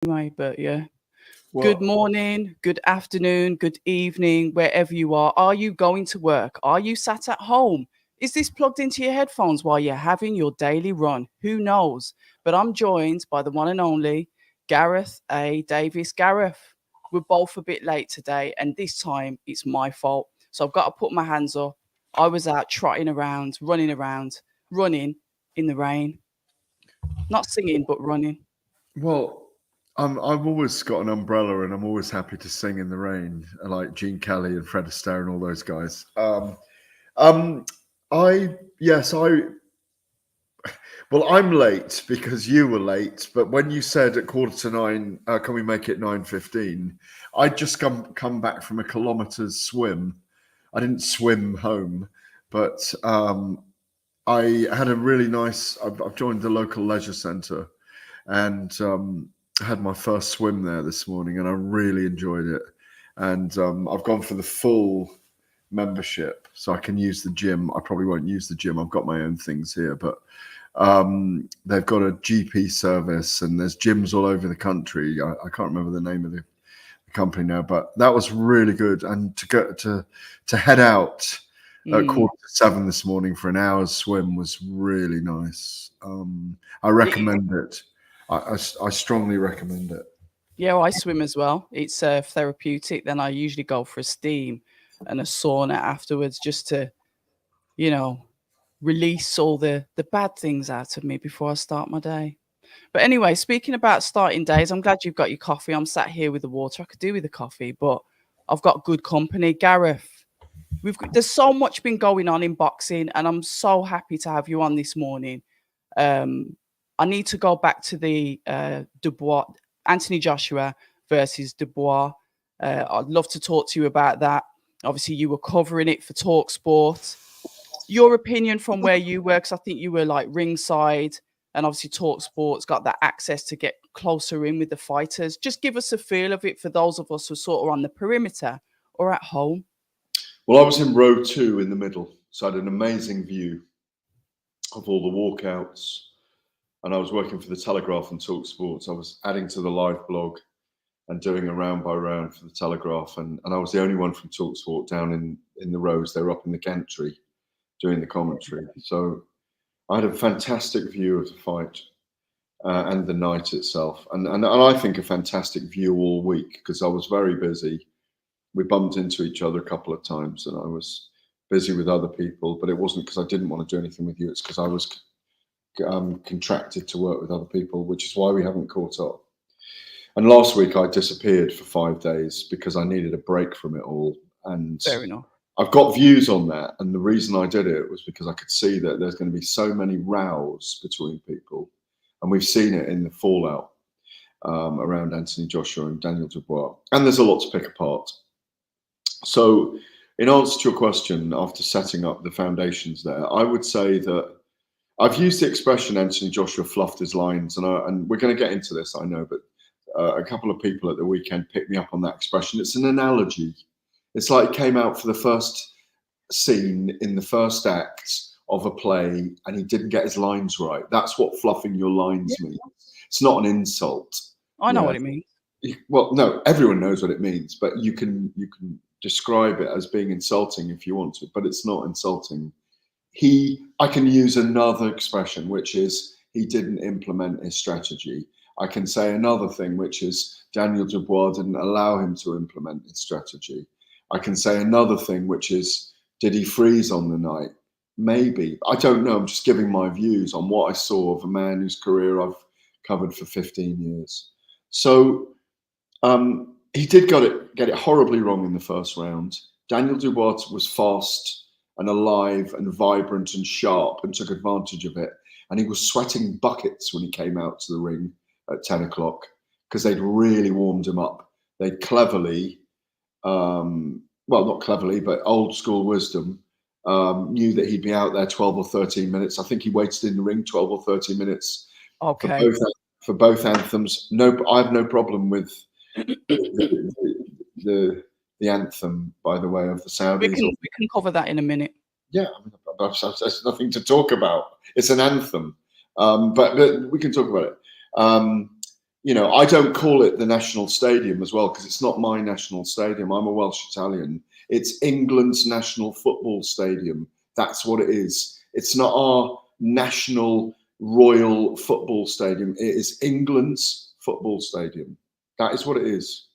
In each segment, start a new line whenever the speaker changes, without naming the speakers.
anyway, but yeah. Good
Well,
morning, good afternoon, good evening, wherever you are. Are you going to work? Are you sat at home? Is this plugged into your headphones while you're having your daily run? Who knows? But I'm joined by the one and only Gareth A. Davies. Gareth, we're both a bit late today, and this time it's my fault. So I've got to put my hands up. I was out trotting around, running in the rain. Not singing, but running.
well, I've always got an umbrella, and I'm always happy to sing in the rain, like Gene Kelly and Fred Astaire and all those guys. Um, I yes, I well, I'm late because you were late. But when you said at 8:45, can we make it 9:15? I'd just come back from a kilometre's swim. I didn't swim home, but I had a really nice. I've joined the local leisure centre, and had my first swim there this morning, and I really enjoyed it. And I've gone for the full membership, so I can use the gym. I probably won't use the gym. I've got my own things here, but they've got a GP service, and there's gyms all over the country. I can't remember the name of the company now, but that was really good. And to go to head out at 7:15 this morning for an hour's swim was really nice. I recommend it. I strongly recommend it.
Yeah, well, I swim as well. It's therapeutic. Then I usually go for a steam and a sauna afterwards just to, you know, release all the bad things out of me before I start my day. But anyway, speaking about starting days, I'm glad you've got your coffee. I'm sat here with the water. I could do with the coffee, but I've got good company. Gareth, there's so much been going on in boxing, and I'm so happy to have you on this morning. I need to go back to the Dubois, Anthony Joshua versus Dubois. I'd love to talk to you about that. Obviously, you were covering it for Talk Sport. Your opinion from where you were, because I think you were like ringside, and obviously Talk Sport's got that access to get closer in with the fighters. Just give us a feel of it for those of us who are sort of on the perimeter or at home.
Well, I was in row 2 in the middle, so I had an amazing view of all the walkouts. And I was working for the Telegraph and Talk Sports. I was adding to the live blog and doing a round by round for the Telegraph. And I was the only one from Talk Sport down in the rows. They were up in the gantry doing the commentary. So I had a fantastic view of the fight and the night itself. And I think a fantastic view all week because I was very busy. We bumped into each other a couple of times and I was busy with other people, but it wasn't because I didn't want to do anything with you. It's because I was contracted to work with other people, which is why we haven't caught up. And last week I disappeared for 5 days because I needed a break from it all. And
Fair enough.
I've got views on that. And the reason I did it was because I could see that there's going to be so many rows between people. And we've seen it in the fallout around Anthony Joshua and Daniel Dubois. And there's a lot to pick apart. So in answer to your question, after setting up the foundations there, I would say that I've used the expression Anthony Joshua fluffed his lines, and we're going to get into this, I know, but a couple of people at the weekend picked me up on that expression. It's an analogy. It's like it came out for the first scene in the first act of a play and he didn't get his lines right. That's what fluffing your lines means. It's not an insult.
I know what it means.
Well, no, everyone knows what it means, but you can describe it as being insulting if you want to, but it's not insulting. I can use another expression, which is he didn't implement his strategy. I can say another thing, which is Daniel Dubois didn't allow him to implement his strategy. I can say another thing, which is, did he freeze on the night? Maybe. I don't know. I'm just giving my views on what I saw of a man whose career I've covered for 15 years. So he did get it horribly wrong in the first round. Daniel Dubois was fast and alive and vibrant and sharp and took advantage of it. And he was sweating buckets when he came out to the ring at 10 o'clock because they'd really warmed him up. They'd cleverly, well, not cleverly, but old school wisdom, knew that he'd be out there 12 or 13 minutes. I think he waited in the ring 12 or 13 minutes for both anthems. No, I have no problem with the anthem, by the way, of the Saudis.
We can cover that in a minute.
Yeah, I mean, there's nothing to talk about. It's an anthem, but we can talk about it. you know, I don't call it the national stadium as well, because it's not my national stadium. I'm a Welsh Italian. It's England's national football stadium. That's what it is. It's not our national royal football stadium. It is England's football stadium. That is what it is.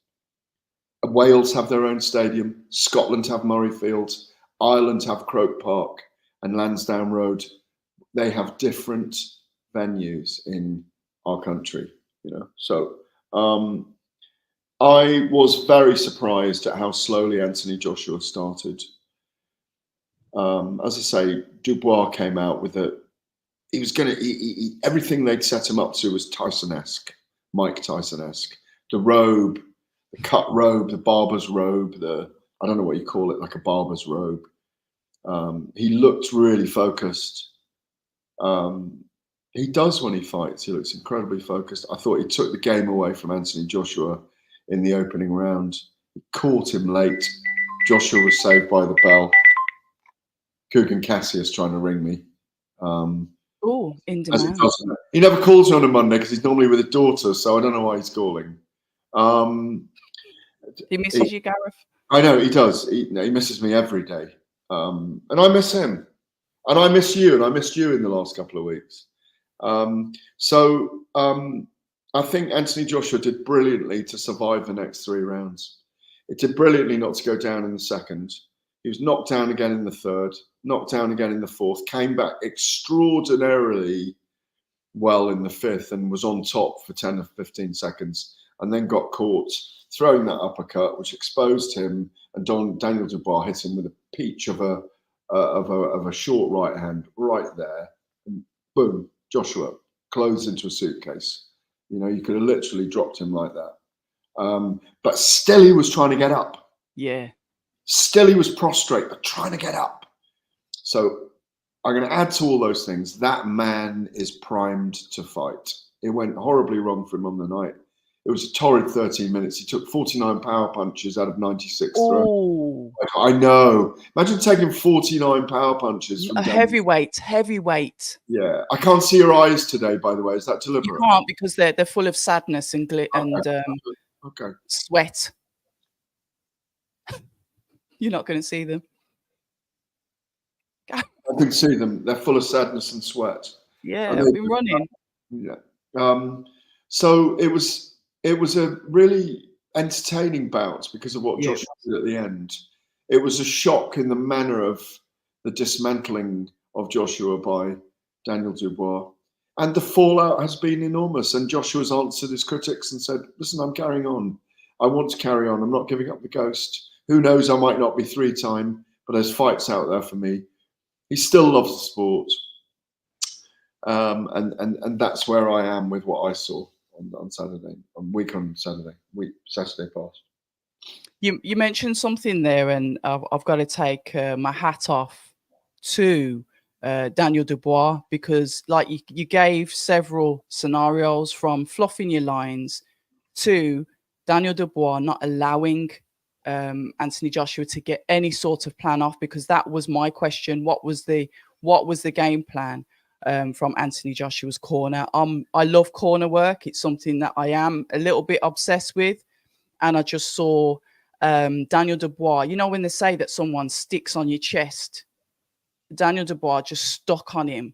Wales have their own stadium. Scotland have Murrayfield. Ireland have Croke Park and Lansdowne Road. They have different venues in our country, you know. So I was very surprised at how slowly Anthony Joshua started. As I say, Dubois came out with he was going to, everything they'd set him up to was Tyson-esque, Mike Tyson-esque. The robe, the cut robe, the barber's robe, I don't know what you call it, like a barber's robe. He looked really focused. He does when he fights. He looks incredibly focused. I thought he took the game away from Anthony Joshua in the opening round. He caught him late. Joshua was saved by the bell. Coogan Cassius trying to ring me.
Oh, in demand.
He never calls me on a Monday because he's normally with his daughter, so I don't know why he's calling.
He misses you, Gareth?
I know, he does. He misses me every day. And I miss him. And I miss you, and I missed you in the last couple of weeks. I think Anthony Joshua did brilliantly to survive the next 3 rounds. It did brilliantly not to go down in the second. He was knocked down again in the third, knocked down again in the fourth, came back extraordinarily well in the fifth and was on top for 10 or 15 seconds, and then got caught throwing that uppercut, which exposed him, and Daniel Dubois hit him with a peach of a short right hand right there. And boom, Joshua closed into a suitcase. You know, you could have literally dropped him like that. But still he was trying to get up.
Yeah.
Still he was prostrate, but trying to get up. So I'm going to add to all those things. That man is primed to fight. It went horribly wrong for him on the night. It was a torrid 13 minutes. He took 49 power punches out of 96 throws. I know. Imagine taking 49 power punches from
heavyweight.
Yeah. I can't see your eyes today, by the way. Is that deliberate?
You can't, because they're full of sadness and sweat. You're not going to see them.
I can see them. They're full of sadness and sweat.
Yeah, I've been running.
Yeah. So it was a really entertaining bout because of what Joshua did at the end. It was a shock in the manner of the dismantling of Joshua by Daniel Dubois. And the fallout has been enormous. And Joshua's answered his critics and said, listen, I'm carrying on. I want to carry on. I'm not giving up the ghost. Who knows, I might not be 3-time, but there's fights out there for me. He still loves the sport. And that's where I am with what I saw on Saturday, Saturday past.
You mentioned something there, and I've got to take my hat off to Daniel Dubois, because like you gave several scenarios, from fluffing your lines to Daniel Dubois not allowing Anthony Joshua to get any sort of plan off, because that was my question. What was the game plan from Anthony Joshua's corner? I love corner work. It's something that I am a little bit obsessed with. And I just saw Daniel Dubois, you know, when they say that someone sticks on your chest, Daniel Dubois just stuck on him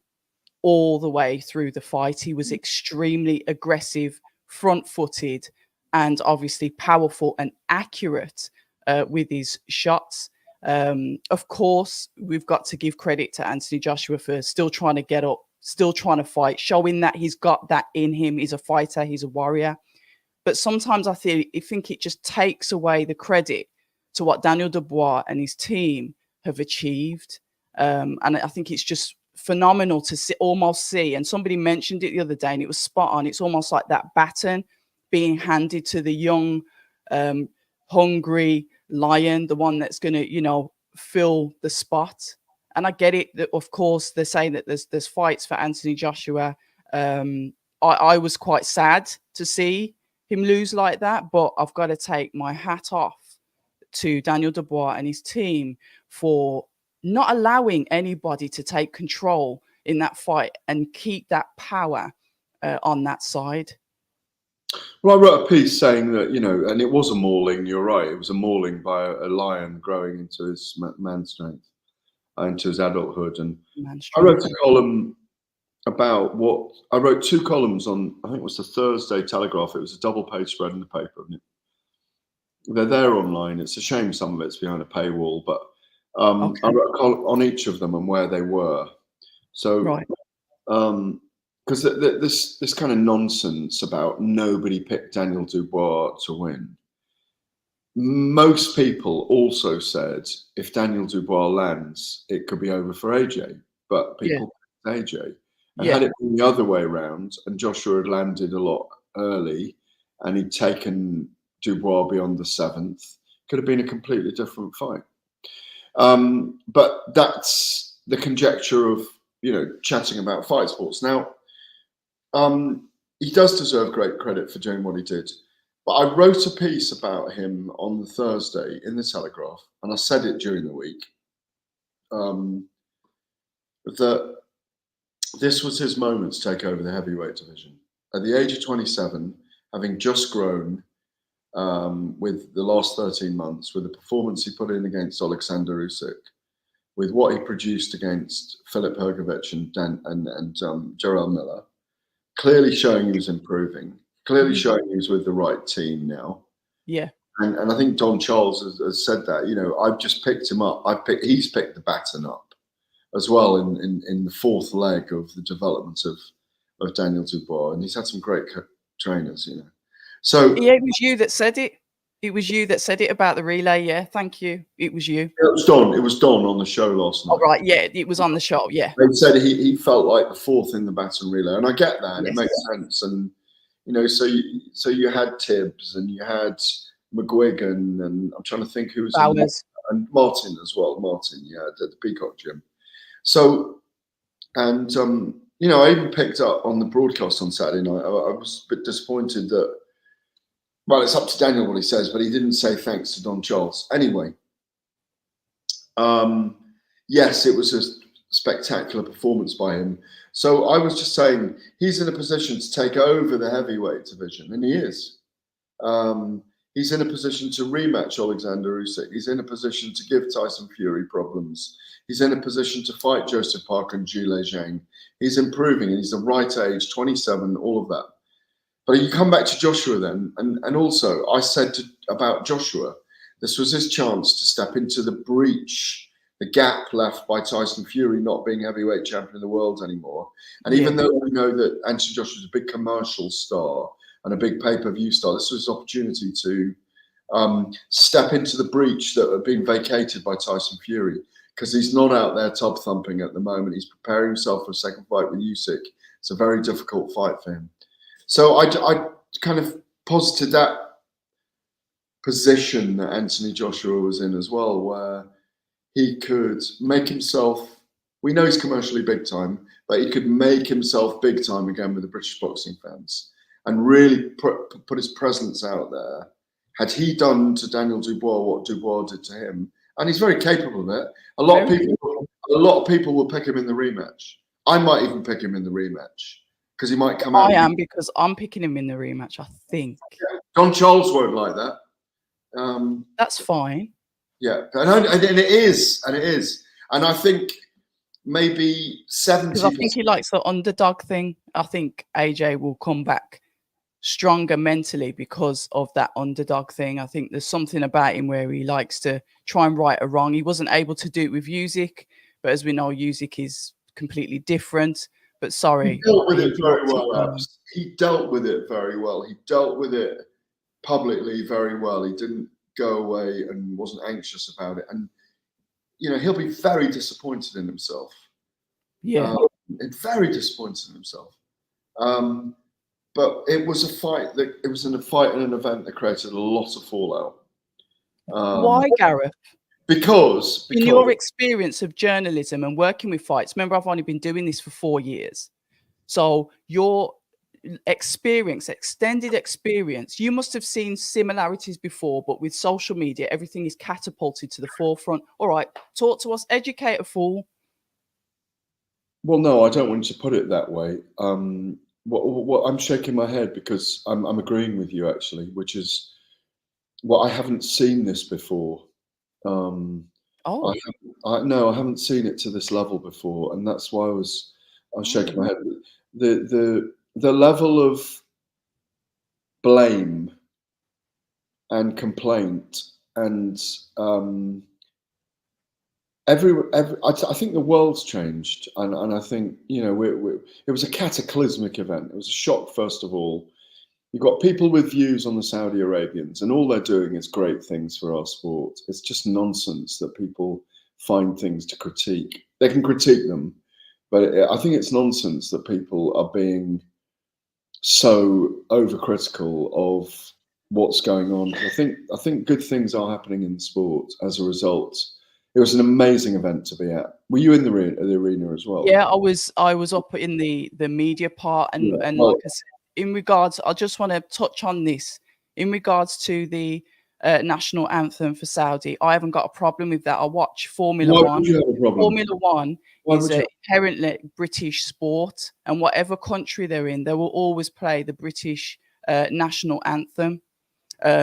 all the way through the fight. He was extremely aggressive, front-footed, and obviously powerful and accurate with his shots. Of course, we've got to give credit to Anthony Joshua for still trying to get up, still trying to fight, showing that he's got that in him. He's a fighter, he's a warrior. But sometimes I think it just takes away the credit to what Daniel Dubois and his team have achieved. And I think it's just phenomenal to almost see. And somebody mentioned it the other day, and it was spot on. It's almost like that baton being handed to the young, hungry lion, the one that's going to, you know, fill the spot. And I get it that, of course, they're saying that there's fights for Anthony Joshua. I was quite sad to see him lose like that, but I've got to take my hat off to Daniel Dubois and his team for not allowing anybody to take control in that fight and keep that power on that side.
Well, I wrote a piece saying that, and it was a mauling. You're right. It was a mauling by a lion growing into his man strength, into his adulthood. And I wrote a column about I wrote 2 columns on, I think it was the Thursday Telegraph. It was a double-page spread in the paper. They're there online. It's a shame some of it's behind a paywall, but I wrote a column on each of them and where they were. So,
Right.
because this kind of nonsense about nobody picked Daniel Dubois to win. Most people also said if Daniel Dubois lands, it could be over for AJ, but people picked AJ. And had it been the other way around, and Joshua had landed a lot early, and he'd taken Dubois beyond the 7th, could have been a completely different fight. But that's the conjecture of chatting about fight sports. Now, he does deserve great credit for doing what he did. But I wrote a piece about him on the Thursday in the Telegraph, and I said it during the week, that this was his moment to take over the heavyweight division. At the age of 27, having just grown with the last 13 months, with the performance he put in against Alexander Usyk, with what he produced against Filip Hrgović and Jarrell Miller, clearly showing he was improving, clearly showing he was with the right team now.
Yeah.
And I think Don Charles has said that, I've just picked him up. He's picked the baton up as well in the 4th leg of the development of Daniel Dubois. And he's had some great trainers, So
yeah, it was you that said it. It was you that said it about the relay. Yeah, thank you. It was you.
It was Don. It was Don on the show last night.
Oh, right. Yeah, it was on the show. Yeah.
They said he felt like the 4th in the baton relay, and I get that.
Yes.
It makes sense. And so you had Tibbs and you had McGuigan, and I'm trying to think who was
Bowers.
and Martin as well. Martin, at the Peacock Gym. So, and I even picked up on the broadcast on Saturday night. I was a bit disappointed that. Well, it's up to Daniel what he says, but he didn't say thanks to Don Charles. Anyway, yes, it was a spectacular performance by him. So I was just saying he's in a position to take over the heavyweight division, and he is. He's in a position to rematch Alexander Usyk. He's in a position to give Tyson Fury problems. He's in a position to fight Joseph Parker and Zhilei Zhang. He's improving, and he's the right age, 27, all of that. But you come back to Joshua then, and also I said about Joshua, this was his chance to step into the breach, the gap left by Tyson Fury not being heavyweight champion of the world anymore. And even though we know that Anthony Joshua is a big commercial star and a big pay-per-view star, this was his opportunity to step into the breach that had been vacated by Tyson Fury, because he's not out there tub thumping at the moment. He's preparing himself for a second fight with Usyk. It's a very difficult fight for him. So I kind of posited that position that Anthony Joshua was in as well, where he could make himself, we know he's commercially big time, but he could make himself big time again with the British boxing fans and really put his presence out there. Had he done to Daniel Dubois what Dubois did to him, and he's very capable of it, a lot of people will pick him in the rematch. I might even pick him in the rematch. Because he might come out.
I am, because I'm picking him in the rematch, I think.
Yeah. Don Charles won't like that.
That's fine.
Yeah, and it is. And I think maybe 70%.
Because I think he likes the underdog thing. I think AJ will come back stronger mentally because of that underdog thing. I think there's something about him where he likes to try and right a wrong. He wasn't able to do it with Usyk, but as we know, Usyk is completely different. But sorry.
He dealt with it very well, Abz. He dealt with it very well. He dealt with it publicly very well. He didn't go away and wasn't anxious about it. And, he'll be very disappointed in himself.
Yeah.
And very disappointed in himself. But it was a fight and an event that created a lot of fallout.
Why, Gareth?
Because
in your experience of journalism and working with fights, remember, I've only been doing this for 4 years. So your experience, extended experience, you must have seen similarities before, but with social media, everything is catapulted to the forefront. All right, talk to us, educate a fool.
Well, no, I don't want you to put it that way. what I'm shaking my head because I'm agreeing with you actually, which is I haven't seen this before.
Oh,
I haven't seen it to this level before, and that's why I was shaking my head. The level of blame and complaint and I think the world's changed, and I think it was a cataclysmic event. It was a shock, first of all. You've got people with views on the Saudi Arabians, and all they're doing is great things for our sport. It's just nonsense that people find things to critique. They can critique them, but I think it's nonsense that people are being so overcritical of what's going on. I think good things are happening in sport as a result. It was an amazing event to be at. Were you in the arena as well?
yeah, I was up in the media part, and
Yeah.
and
Well,
like I said, in regards, I just want to touch on this in regards to the national anthem for Saudi. I haven't got a problem with that. I watch Formula
why
One.
would you have a problem?
Formula One
Why
is
would you?
inherently British sport, and whatever country they're in, they will always play the British national anthem,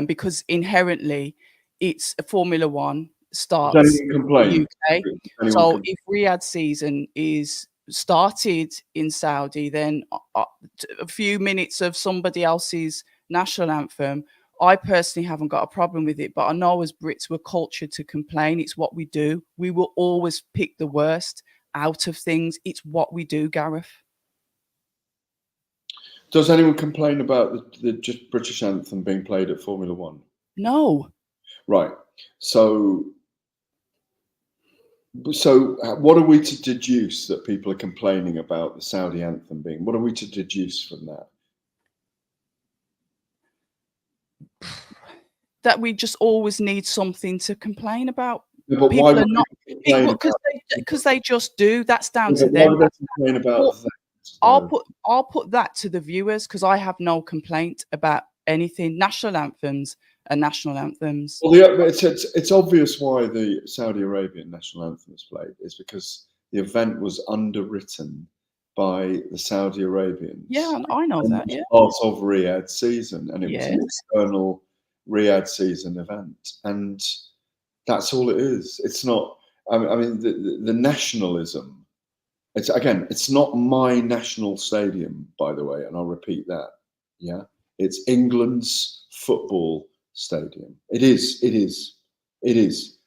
because inherently it's a Formula One starts
Anyone
in
complain?
the UK.
Anyone
So
can,
if Riyadh season is started in Saudi, then a few minutes of somebody else's national anthem, I personally haven't got a problem with it. But I know as Brits, we're cultured to complain. It's what we do. We will always pick the worst out of things. It's what we do, Gareth.
does anyone complain about the just British anthem being played at Formula One?
No.
Right. So what are we to deduce that people are complaining about the Saudi anthem being? What are we to deduce from that?
That we just always need something to complain about.
Yeah, but why
People are
would
not,
people complain about?
because they just do. That's down
Yeah,
to
but why
them.
would they complain about that?
I'll put that to the viewers, because I have no complaint about anything. National anthems are national anthems.
Well, it's obvious why the Saudi Arabian national anthem is played. Is because the event was underwritten by the Saudi Arabians.
Yeah, I know
and
that. Yeah,
part of Riyadh season, and it was an
yes,
external Riyadh season event, and that's all it is. It's not. I mean, the nationalism. It's not my national stadium, by the way, and I'll repeat that. Yeah, it's England's football stadium. It is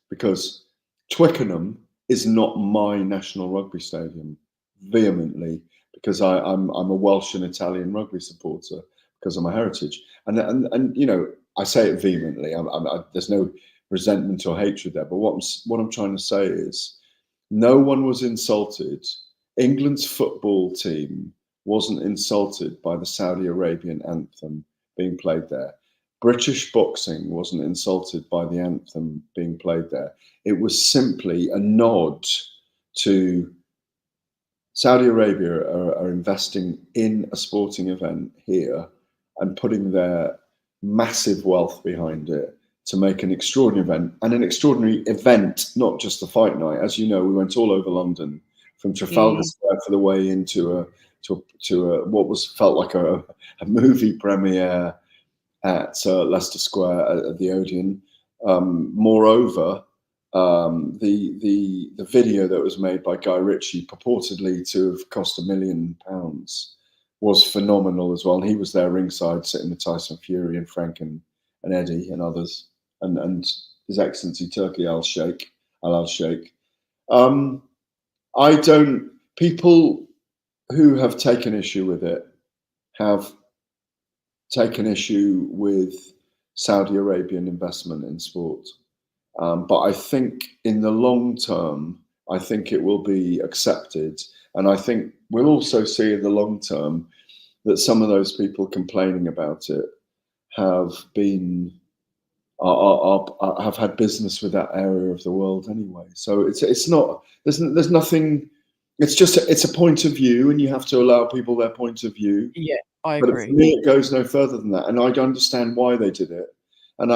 because Twickenham is not my national rugby stadium. Vehemently, because I'm a Welsh and Italian rugby supporter because of my heritage, and I say it vehemently. There's no resentment or hatred there, but what I'm trying to say is, no one was insulted. England's football team wasn't insulted by the Saudi Arabian anthem being played there. British boxing wasn't insulted by the anthem being played there. It was simply a nod to Saudi Arabia are investing in a sporting event here and putting their massive wealth behind it to make an extraordinary event, and an extraordinary event, not just the fight night. As you know, we went all over London, from Trafalgar Square for the way into what felt like a movie premiere at Leicester Square at the Odeon. Moreover, the video that was made by Guy Ritchie, purportedly to have cost £1 million, was phenomenal as well. And he was there ringside, sitting with Tyson Fury and Frank and Eddie and others, and His Excellency Turki Al Sheikh. People who have taken issue with it have taken issue with Saudi Arabian investment in sport. But I think in the long term, I think it will be accepted. And I think we'll also see in the long term that some of those people complaining about it have been have had business with that area of the world anyway. So it's not, there's nothing. It's a point of view, and you have to allow people their point of view.
yeah, I
But
agree.
for me, it goes no further than that, and I understand why they did it. And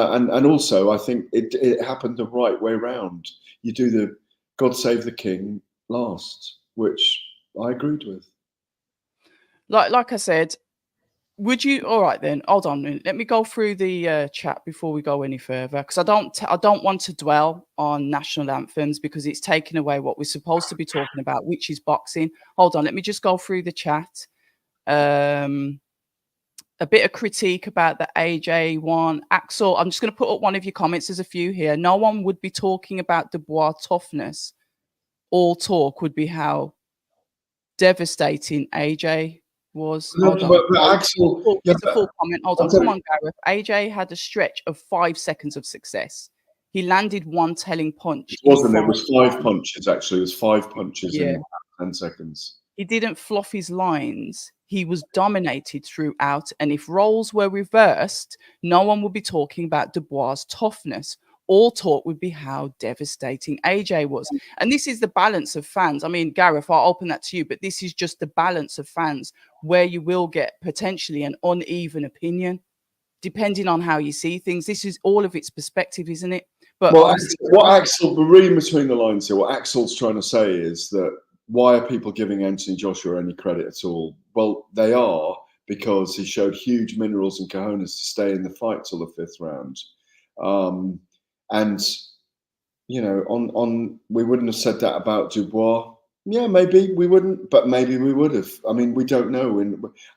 also I think it happened the right way round. You do the God Save the King last, which I agreed with.
like I said, would you? All right, then. Hold on. Let me go through the chat before we go any further, because I don't want to dwell on national anthems because it's taking away what we're supposed to be talking about, which is boxing. Hold on. Let me just go through the chat. A bit of critique about the AJ one. Axel, I'm just going to put up one of your comments. There's a few here. No one would be talking about Dubois' toughness. All talk would be how devastating AJ was. Hold on.
But Axel,
It's a full comment. Hold on. Come on, Gareth. AJ had a stretch of 5 seconds of success. He landed one telling punch.
It wasn't. It was 5 punches, actually. It was 5 punches in 10 seconds.
He didn't fluff his lines. He was dominated throughout. And if roles were reversed, no one would be talking about Dubois' toughness. All talk would be how devastating AJ was. And this is the balance of fans. I mean, Gareth, I'll open that to you, but this is just the balance of fans where you will get potentially an uneven opinion, depending on how you see things. This is all of its perspective, isn't it? But
what Axel, reading between the lines here, what Axel's trying to say is that why are people giving Anthony Joshua any credit at all? Well, they are, because he showed huge minerals and cojones to stay in the fight till the 5th round. And you know, we wouldn't have said that about Dubois. Yeah, maybe we wouldn't, but maybe we would have. I mean, we don't know.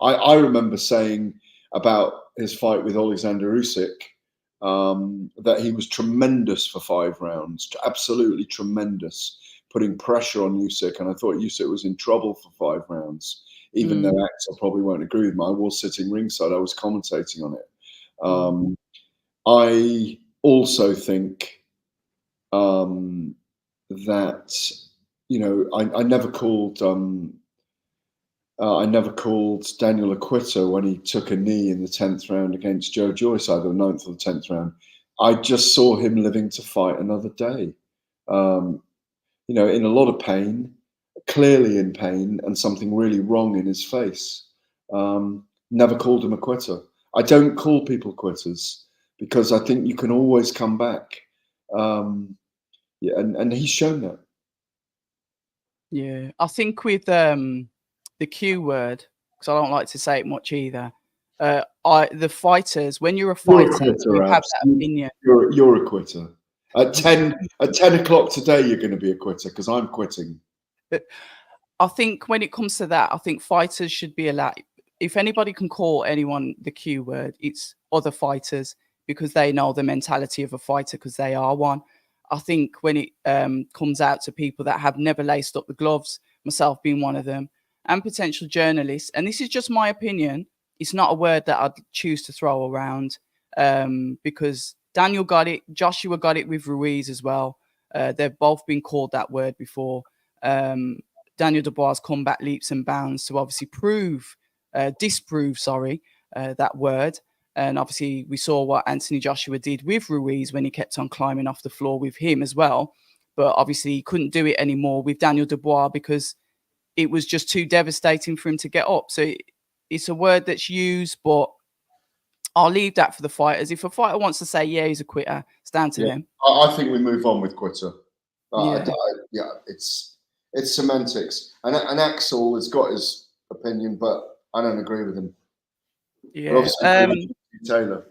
I remember saying about his fight with Alexander Usyk that he was tremendous for 5 rounds, absolutely tremendous, putting pressure on Usyk, and I thought Usyk was in trouble for 5 rounds, even though Axel probably won't agree with me. I was sitting ringside, I was commentating on it. I also think that, you know, I never called Daniel a quitter when he took a knee in the 10th round against Joe Joyce, either the 9th or the 10th round. I just saw him living to fight another day. You know, in a lot of pain, clearly in pain, and something really wrong in his face. Never called him a quitter. I don't call people quitters because I think you can always come back. Yeah, and he's shown that.
Yeah, I think with the Q word, because I don't like to say it much either. The fighters, when you're a fighter, you have that opinion.
You're a quitter. At 10 o'clock today, you're going to be a quitter because I'm quitting.
I think when it comes to that, I think fighters should be allowed. If anybody can call anyone the Q word, it's other fighters, because they know the mentality of a fighter because they are one. I think when it comes out to people that have never laced up the gloves, myself being one of them, and potential journalists, and this is just my opinion, it's not a word that I'd choose to throw around because Daniel got it, Joshua got it with Ruiz as well. They've both been called that word before. Daniel Dubois come back leaps and bounds to obviously disprove that word. And obviously we saw what Anthony Joshua did with Ruiz when he kept on climbing off the floor with him as well. But obviously he couldn't do it anymore with Daniel Dubois because it was just too devastating for him to get up. So it's a word that's used, but I'll leave that for the fighters. If a fighter wants to say, yeah, he's a quitter, it's down to them.
I think we move on with quitter. It's semantics. And Axel has got his opinion, but I don't agree with him.
Yeah.
Taylor.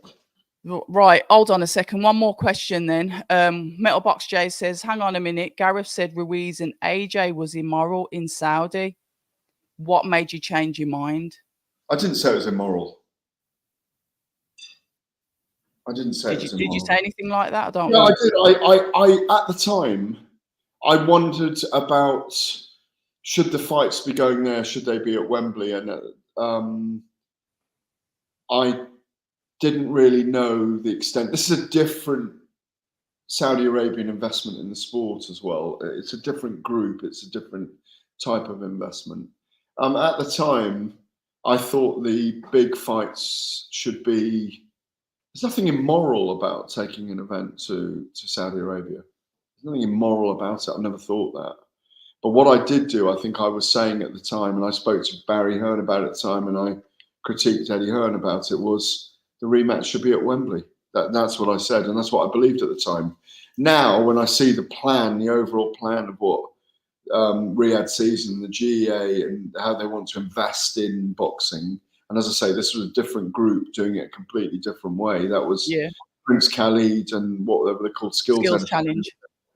Right, hold on a second. One more question then. Metalbox J says, hang on a minute. Gareth said Ruiz and AJ was immoral in Saudi. What made you change your mind?
I didn't say it was immoral. I didn't say it was immoral.
Did you say anything like that? I don't
know.
I
did. I at the time, I wondered about should the fights be going there? Should they be at Wembley? And I didn't really know the extent. This is a different Saudi Arabian investment in the sport as well. It's a different group. It's a different type of investment. At the time, I thought the big fights should be. There's nothing immoral about taking an event to Saudi Arabia. There's nothing immoral about it. I've never thought that. But what I did do, I think I was saying at the time, and I spoke to Barry Hearn about it at the time, and I critiqued Eddie Hearn about it, was the rematch should be at Wembley. That's what I said, and that's what I believed at the time. Now, when I see the plan, the overall plan of what Riyadh season, the GEA, and how they want to invest in boxing. And as I say, this was a different group doing it a completely different way. That was Prince Khalid and what they called
Skills Challenge.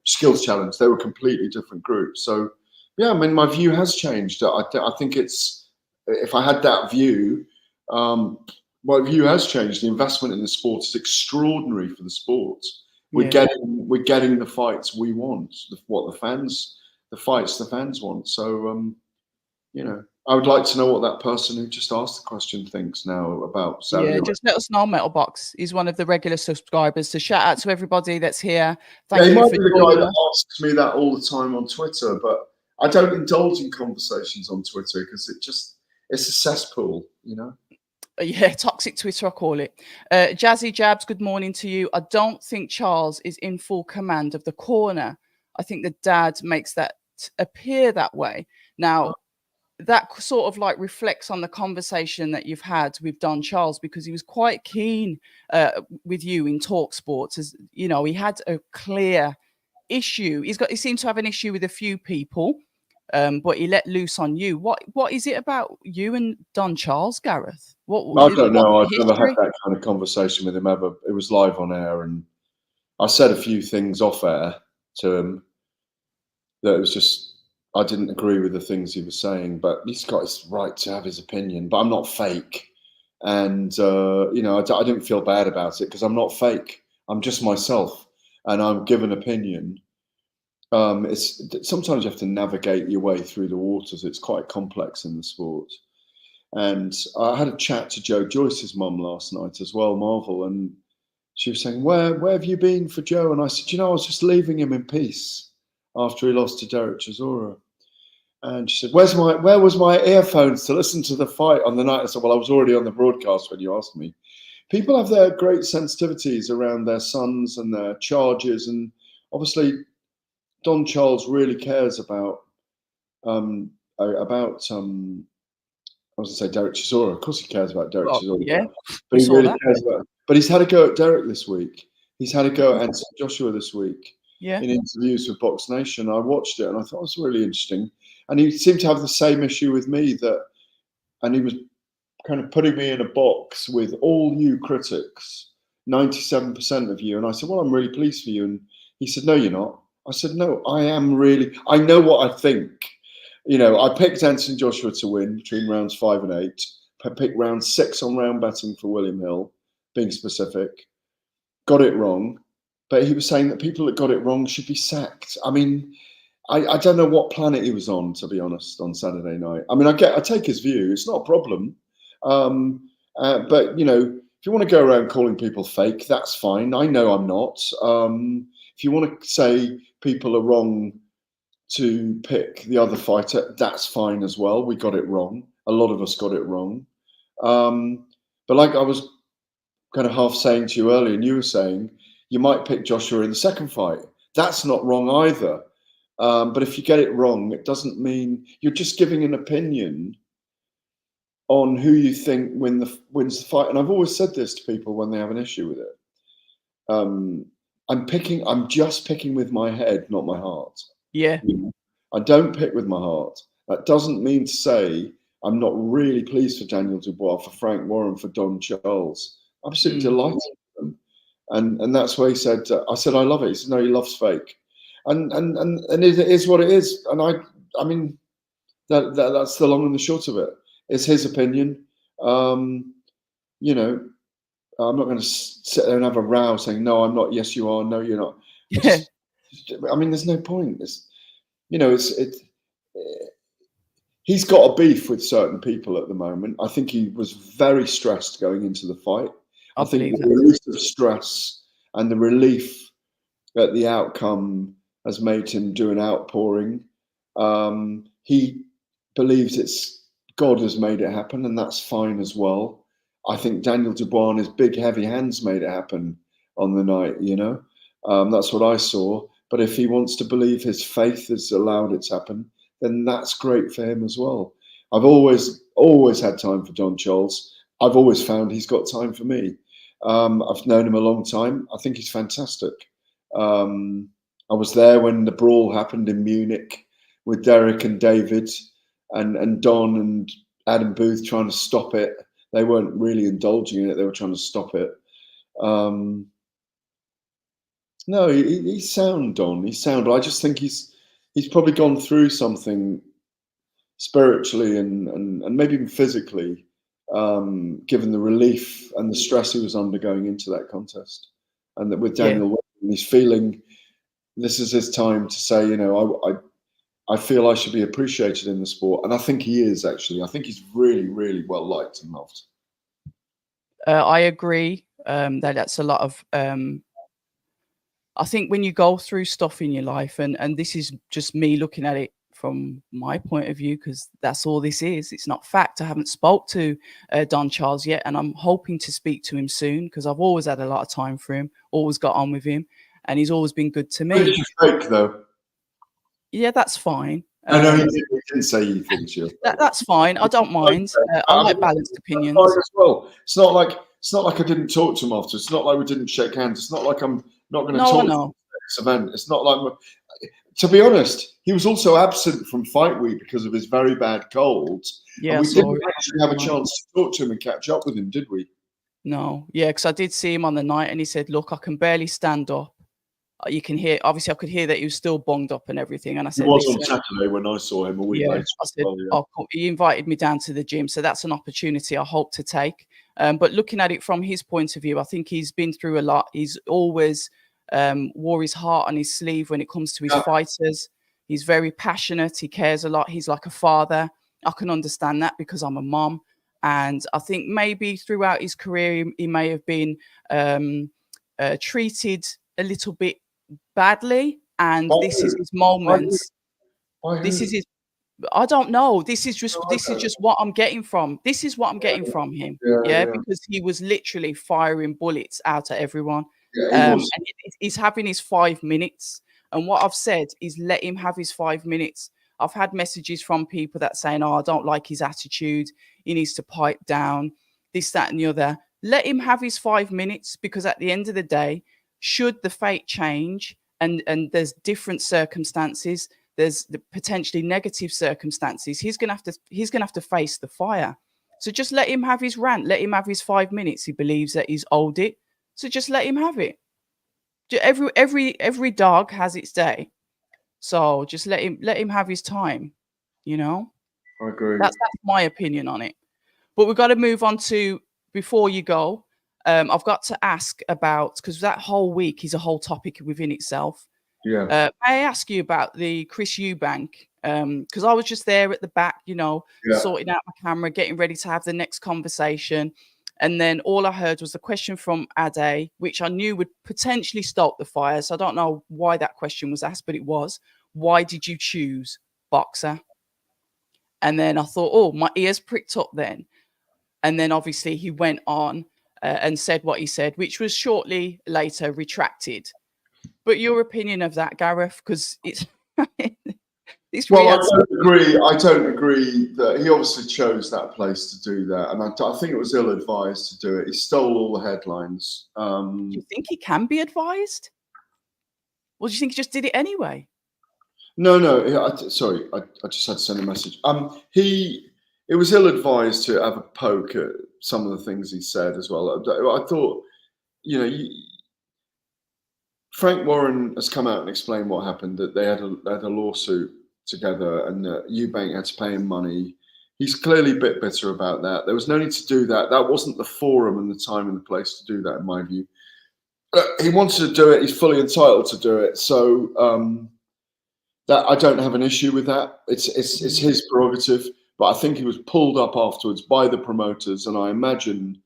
Skills Challenge. They were completely different groups. So, yeah, I mean, my view has changed. I think it's, if I had that view, my view has changed. The investment in the sport is extraordinary for the sport. We're getting the fights we want, the fights the fans want. So, you know, I would like to know what that person who just asked the question thinks now about Saudi Arabia.
Just let us know, Metalbox. He's one of the regular subscribers. So shout out to everybody that's here. Thank
he
you
might
for
be the
joining
guy
us.
that asks me that all the time on Twitter, but I don't indulge in conversations on Twitter because it's a cesspool, you know.
Yeah, toxic Twitter, I call it. Jazzy Jabs, good morning to you. I don't think Charles is in full command of the corner. I think the dad makes that appear that way. Now, that sort of like reflects on the conversation that you've had with Don Charles, because he was quite keen with you in Talk Sports. As you know, he had a clear issue. He seemed to have an issue with a few people, but he let loose on you. What is it about you and Don Charles, Gareth?
I don't know. I've never had that kind of conversation with him ever. It was live on air, and I said a few things off air to him that it was just, I didn't agree with the things he was saying, but he's got his right to have his opinion. But I'm not fake, and you know, I didn't feel bad about it because I'm not fake. I'm just myself, and I'm give an opinion. It's sometimes you have to navigate your way through the waters. It's quite complex in the sport. And I had a chat to Joe Joyce's mum last night as well, Marvel, and she was saying, "Where have you been for Joe?" And I said, "You know, I was just leaving him in peace after he lost to Derek Chisora." And she said, "Where was my earphones to listen to the fight on the night?" I said, "Well, I was already on the broadcast when you asked me." People have their great sensitivities around their sons and their charges, and obviously, Don Charles really cares about I was going to say Derek Chisora. Of course, he cares about Derek Chisora.
Yeah,
but he really cares about. But he's had a go at Derek this week. He's had a go at Anthony Joshua this week.
Yeah.
In interviews with Box Nation, I watched it and I thought it was really interesting. And he seemed to have the same issue with me and he was kind of putting me in a box with all you critics, 97% of you. And I said, "Well, I'm really pleased for you." And he said, "No, you're not." I said, "No, I am really. I know what I think." You know, I picked Anthony Joshua to win between rounds 5 and 8. I picked round 6 on round betting for William Hill, being specific. Got it wrong. But he was saying that people that got it wrong should be sacked. I mean, I don't know what planet he was on, to be honest, on Saturday night. I mean, I take his view. It's not a problem. But, you know, if you want to go around calling people fake, that's fine. I know I'm not. If you want to say people are wrong to pick the other fighter, that's fine as well. We got it wrong. A lot of us got it wrong. But like I was kind of half saying to you earlier, and you were saying, you might pick Joshua in the second fight. That's not wrong either. But if you get it wrong, it doesn't mean you're just giving an opinion on who you think wins the fight. And I've always said this to people when they have an issue with it. I'm just picking with my head, not my heart.
Yeah.
I don't pick with my heart. That doesn't mean to say I'm not really pleased for Daniel Dubois, for Frank Warren, for Don Charles. I'm absolutely delighted with them. And that's why he said, I said, "I love it." He said, "No, he loves fake." And it is what it is. And I mean, that's the long and the short of it. It's his opinion. You know, I'm not going to sit there and have a row saying, "No, I'm not. Yes, you are. No, you're not." I mean, there's no point. He's got a beef with certain people at the moment. I think he was very stressed going into the fight. I think the release of stress and the relief at the outcome has made him do an outpouring. He believes it's God has made it happen, and that's fine as well. I think Daniel Dubois and his big, heavy hands made it happen on the night, you know. That's what I saw. But if he wants to believe his faith has allowed it to happen, then that's great for him as well. I've always had time for Don Charles. I've always found he's got time for me. I've known him a long time. I think he's fantastic. I was there when the brawl happened in Munich with Derek and David and Don and Adam Booth trying to stop it. They weren't really indulging in it; they were trying to stop it. No, he's sound, Don. He's sound. I just think he's probably gone through something spiritually and maybe even physically, given the relief and the stress he was under going into that contest, and that with Daniel, he's feeling this is his time to say, you know, I feel I should be appreciated in the sport, and I think he is actually. I think he's really, really well liked and loved.
I agree that that's a lot of. I think when you go through stuff in your life, and this is just me looking at it from my point of view, because that's all this is. It's not fact. I haven't spoke to Don Charles yet, and I'm hoping to speak to him soon because I've always had a lot of time for him, always got on with him, and he's always been good to me.
Think you're fake, though.
Yeah, that's fine.
I know he didn't say he thinks you're fake.
That's fine. I don't mind. I like balanced opinions.
As well. It's not like I didn't talk to him after. It's not like we didn't shake hands. It's not like I'm not going to talk to him at this event. It's not like, to be honest, he was also absent from fight week because of his very bad cold.
Yeah,
and we didn't actually have a chance to talk to him and catch up with him, did we?
No. Yeah, because I did see him on the night, and he said, "Look, I can barely stand up." You can hear, obviously, I could hear that he was still bunged up and everything. And I said,
he was on Saturday when I saw him a week later.
I said, he invited me down to the gym, so that's an opportunity I hope to take. But looking at it from his point of view, I think he's been through a lot. He's always wore his heart on his sleeve when it comes to his fighters. He's very passionate. He cares a lot. He's like a father. I can understand that because I'm a mom. And I think maybe throughout his career, he may have been treated a little bit badly, and this is his moments. This is his. I don't know. This is just what I'm getting from. This is what I'm getting from him. Yeah, because he was literally firing bullets out at everyone. And he's having his 5 minutes. And what I've said is let him have his 5 minutes. I've had messages from people that saying, "Oh, I don't like his attitude. He needs to pipe down. This, that, and the other." Let him have his 5 minutes, because at the end of the day, should the fate change and there's different circumstances, there's the potentially negative circumstances, he's gonna have to face the fire. So just let him have his rant, let him have his 5 minutes. He believes that he's owed it, so just let him have it. Every dog has its day, so just let him have his time. You know,
I agree.
That's my opinion on it. But we've got to move on to, before you go, I've got to ask about, because that whole week is a whole topic within itself.
Yeah.
May I ask you about the Chris Eubank? Because I was just there at the back, you know, sorting out my camera, getting ready to have the next conversation. And then all I heard was the question from Ade, which I knew would potentially stoke the fire. So I don't know why that question was asked, but it was. Why did you choose boxer? And then I thought, oh, my ears pricked up then. And then obviously he went on and said what he said, which was shortly later retracted. But your opinion of that, Gareth, because it's...
Well, I don't agree that he obviously chose that place to do that, and I think it was ill-advised to do it. He stole all the headlines.
Do you think he can be advised? Or do you think he just did it anyway?
No. Sorry, I just had to send a message. It was ill-advised to have a poke at some of the things he said as well. I thought, you know, Frank Warren has come out and explained what happened, that they had a lawsuit together, and Eubank had to pay him money. He's clearly a bit bitter about that. There was no need to do that. That wasn't the forum and the time and the place to do that, in my view. He wanted to do it. He's fully entitled to do it. So that I don't have an issue with that. It's his prerogative. But I think he was pulled up afterwards by the promoters, and I imagine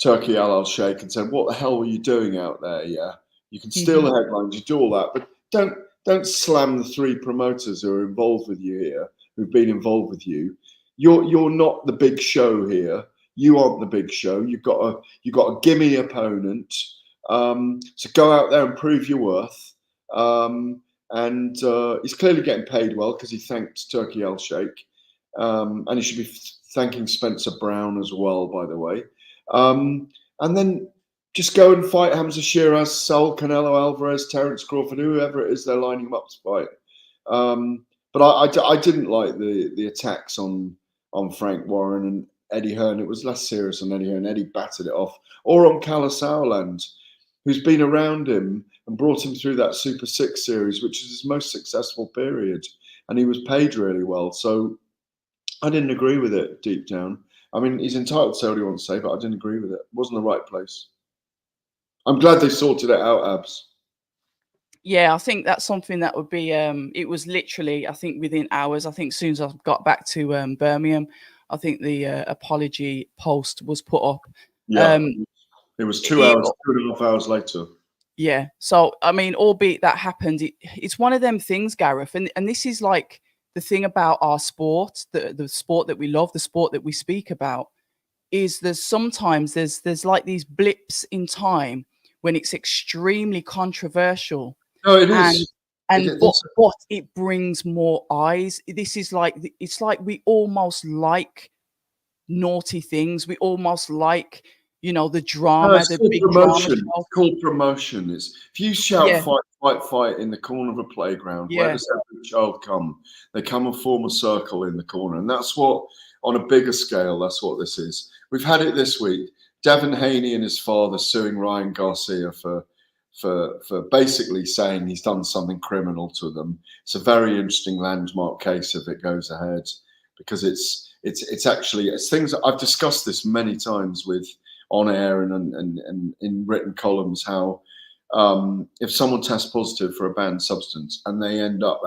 Turkey Al Sheikh and said, "What the hell were you doing out there? Yeah, you can steal the headlines, you do all that, but don't slam the three promoters who are involved with you here, who've been involved with you. You're not the big show here. You aren't the big show. You've got a gimme opponent. So go out there and prove your worth." And he's clearly getting paid well, because he thanked Turkey Al Sheikh. And he should be thanking Spencer Brown as well, by the way. And then just go and fight Hamza Shiraz, Saul Canelo Alvarez, Terence Crawford, whoever it is they're lining him up to fight. But I didn't like the attacks on Frank Warren and Eddie Hearn. It was less serious on Eddie Hearn. Eddie battered it off. Or on Kalle Sauerland, who's been around him and brought him through that Super 6 series, which is his most successful period. And he was paid really well. So I didn't agree with it deep down. I mean, he's entitled to say what he wants to say, but I didn't agree with it. It wasn't the right place. I'm glad they sorted it out, Abz.
Yeah, I think that's something that would be. It was literally, I think, within hours. I think as soon as I got back to Birmingham, I think the apology post was put up.
Yeah, it was 2 hours, 2.5 hours later.
Yeah. So, I mean, albeit that happened, it's one of them things, Gareth. And this is like the thing about our sport, the sport that we love, the sport that we speak about, is there's sometimes there's like these blips in time when it's extremely controversial.
No, it is.
But it brings more eyes. This is like, it's like we almost like naughty things. We almost like, you know, the drama, the big
promotion.
drama.
It's called promotion. It's if you shout fight, fight, fight in the corner of a playground, where does every child come? They come and form a circle in the corner. And that's what, on a bigger scale, that's what this is. We've had it this week. Devin Haney and his father suing Ryan Garcia for basically saying he's done something criminal to them. It's a very interesting landmark case if it goes ahead, because it's actually, it's things that I've discussed this many times with on air and in written columns, how if someone tests positive for a banned substance and they end up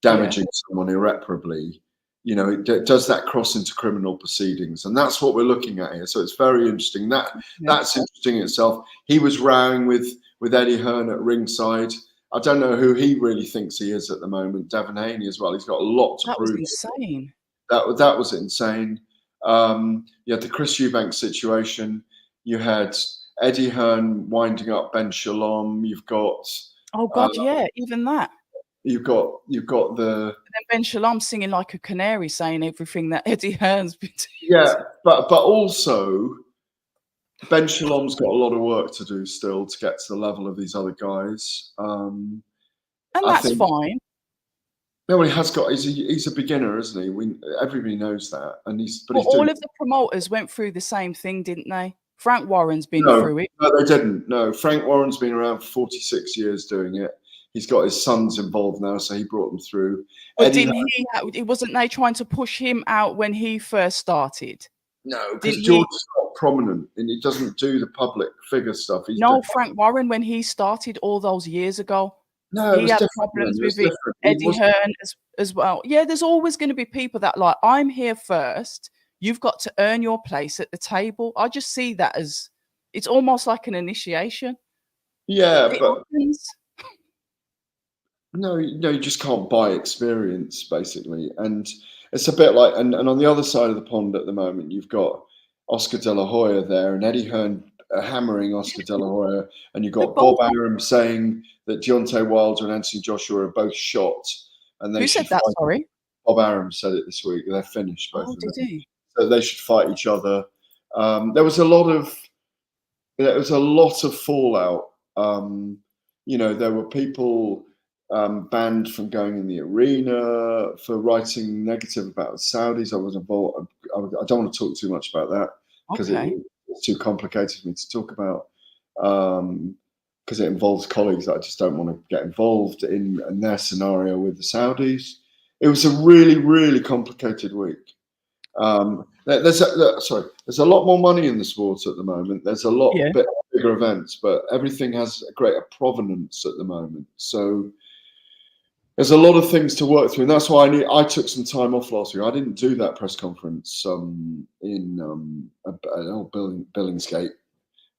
damaging someone irreparably, you know, does that cross into criminal proceedings? And that's what we're looking at here. So it's very interesting. That's interesting in itself. He was rowing with Eddie Hearn at ringside. I don't know who he really thinks he is at the moment. Devin Haney as well. He's got a lot to prove.
That was insane.
That was insane. You had the Chris Eubank situation. You had Eddie Hearn winding up Ben Shalom. You've got
even that.
You've got the.
And then Ben Shalom singing like a canary, saying everything that Eddie Hearn's been doing.
Yeah, but also Ben Shalom's got a lot of work to do still to get to the level of these other guys.
And that's fine.
No, he has got. He's a beginner, isn't he? Everybody knows that, and
all of the promoters went through the same thing, didn't they? Frank Warren's been through it.
No, they didn't. No, Frank Warren's been around for 46 years doing it. He's got his sons involved now, so he brought them through.
But wasn't they trying to push him out when he first started?
No, because George's not prominent and he doesn't do the public figure stuff.
Frank Warren, when he started all those years ago,
no,
he had problems with it. Eddie Hearn as well. Yeah, there's always going to be people that like, I'm here first. You've got to earn your place at the table. I just see that as, it's almost like an initiation.
Yeah, but no, you just can't buy experience, basically. And it's a bit like, and on the other side of the pond at the moment, you've got Oscar De La Hoya there and Eddie Hearn hammering Oscar De La Hoya, and you've got Bob Arum saying that Deontay Wilder and Anthony Joshua are both shot. And they
Who said that? Sorry,
Bob Arum said it this week. They're finished, both of them.
Did he?
So they should fight each other. There was a lot of fallout. You know, there were people banned from going in the arena for writing negative about the Saudis. I was involved. I don't want to talk too much about that because it's too complicated for me to talk about, because it involves colleagues that I just don't want to get involved in their scenario with the Saudis. It was a really, really complicated week. There's a lot more money in the sport at the moment. There's a lot bigger events, but everything has a greater provenance at the moment. So there's a lot of things to work through, and that's why I took some time off last week. I didn't do that press conference in Billingsgate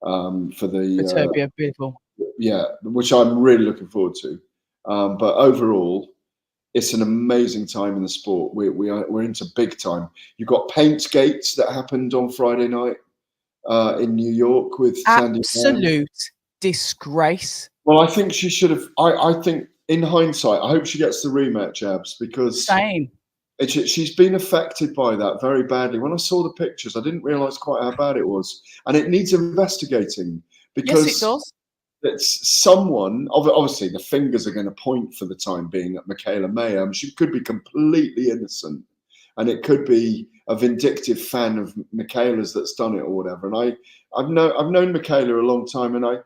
for the
beautiful.
Yeah, which I'm really looking forward to. But overall, it's an amazing time in the sport. We're into big time. You've got Paint Gates that happened on Friday night in New York with Sandy.
Absolute disgrace.
Well, I think she should have. I think in hindsight, I hope she gets the rematch, Abz, because she's been affected by that very badly. When I saw the pictures, I didn't realise quite how bad it was, and it needs investigating because
yes, it does.
It's someone, obviously the fingers are going to point for the time being at Michaela May. She could be completely innocent, and it could be a vindictive fan of Michaela's that's done it or whatever. And I've known Michaela a long time, and I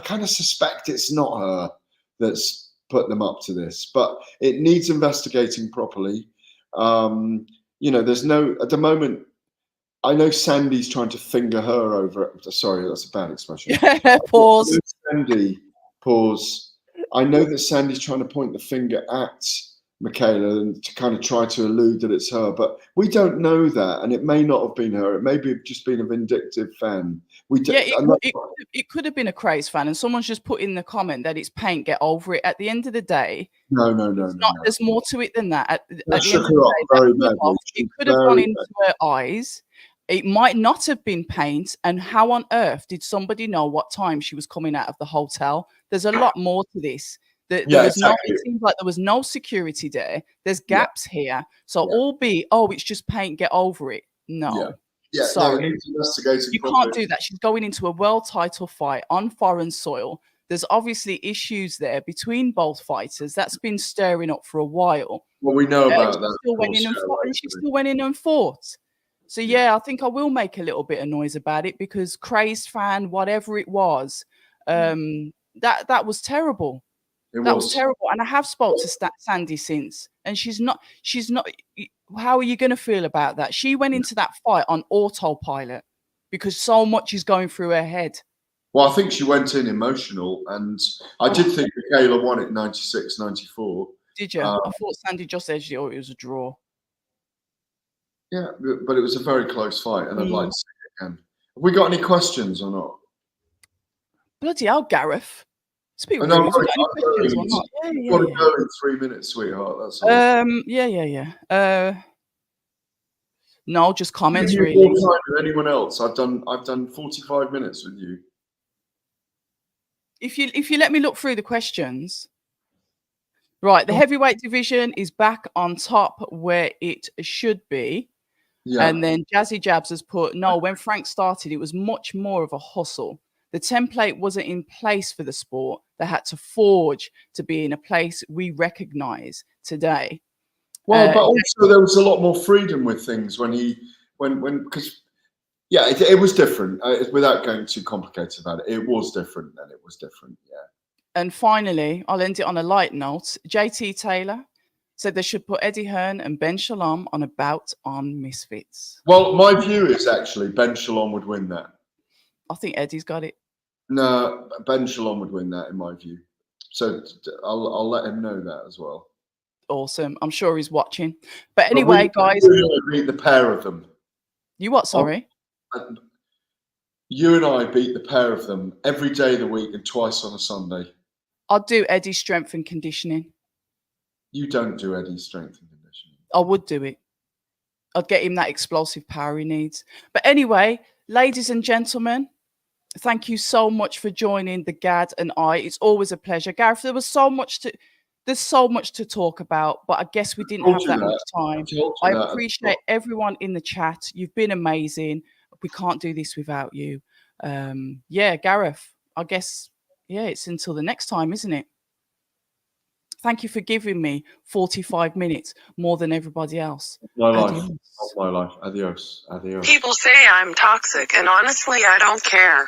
kind of suspect it's not her that's put them up to this, but it needs investigating properly. There's no, at the moment, I know Sandy's trying to finger her over. Sorry, that's a bad expression.
Pause.
Sandy, pause. I know that Sandy's trying to point the finger at Michaela and to kind of try to allude that it's her, but we don't know that, and it may not have been her. It may be just been a vindictive fan.
It could have been a crazed fan, and someone's just put in the comment that it's paint. Get over it. At the end of the day,
no.
There's more to it than that. At the end of
Shook
the
her
day,
up very badly.
it could have gone into her eyes. It might not have been paint. And how on earth did somebody know what time she was coming out of the hotel? There's a lot more to this. It seems like there was no security there. There's gaps here. So it's just paint, get over it. No.
Yeah.
Sorry.
You
can't do that. She's going into a world title fight on foreign soil. There's obviously issues there between both fighters. That's been stirring up for a while.
Well, we know about that.
She still went in and fought. So I think I will make a little bit of noise about it, because crazed fan, whatever it was, that was terrible. That was terrible. And I have spoke to Sandy since, and she's not. How are you going to feel about that? She went into that fight on autopilot because so much is going through her head.
Well, I think she went in emotional, and I did think Michaela won it 96-94.
Did you? I thought Sandy just edged it, or it was a draw.
Yeah, but it was a very close fight, and I'd like to see it again. Have we got any questions or not?
Bloody hell, Gareth. Speak
Got to go in 3 minutes, sweetheart. That's all.
No,
just comments really.
More time than anyone else. I've done 45 minutes with you.
If you let me look through the questions. Right, the heavyweight division is back on top where it should be. Yeah. And then Jazzy Jabs has put, no, when Frank started, it was much more of a hustle. The template wasn't in place for the sport. They had to forge to be in a place we recognize today.
Well, but also there was a lot more freedom with things it was different. Without going too complicated about it, it was different then. It was different, yeah.
And finally, I'll end it on a light note. JT Taylor said they should put Eddie Hearn and Ben Shalom on a bout on Misfits.
Well, my view is actually Ben Shalom would win that.
I think Eddie's got it.
No, Ben Shalom would win that in my view. So I'll let him know that as well.
Awesome. I'm sure he's watching. But anyway, guys.
Beat the pair of them.
You what, sorry?
You and I beat the pair of them every day of the week and twice on a Sunday.
I'll do Eddie's strength and conditioning.
You don't do Eddie's strength and conditioning.
I would do it. I'd get him that explosive power he needs. But anyway, ladies and gentlemen, thank you so much for joining the Gad and I. It's always a pleasure. Gareth, there's so much to talk about, but I guess we didn't have that much time. I appreciate everyone in the chat. You've been amazing. We can't do this without you. Gareth, I guess, it's until the next time, isn't it? Thank you for giving me 45 minutes more than everybody else.
My life. My life. Adios. Adios.
People say I'm toxic, and honestly, I don't care.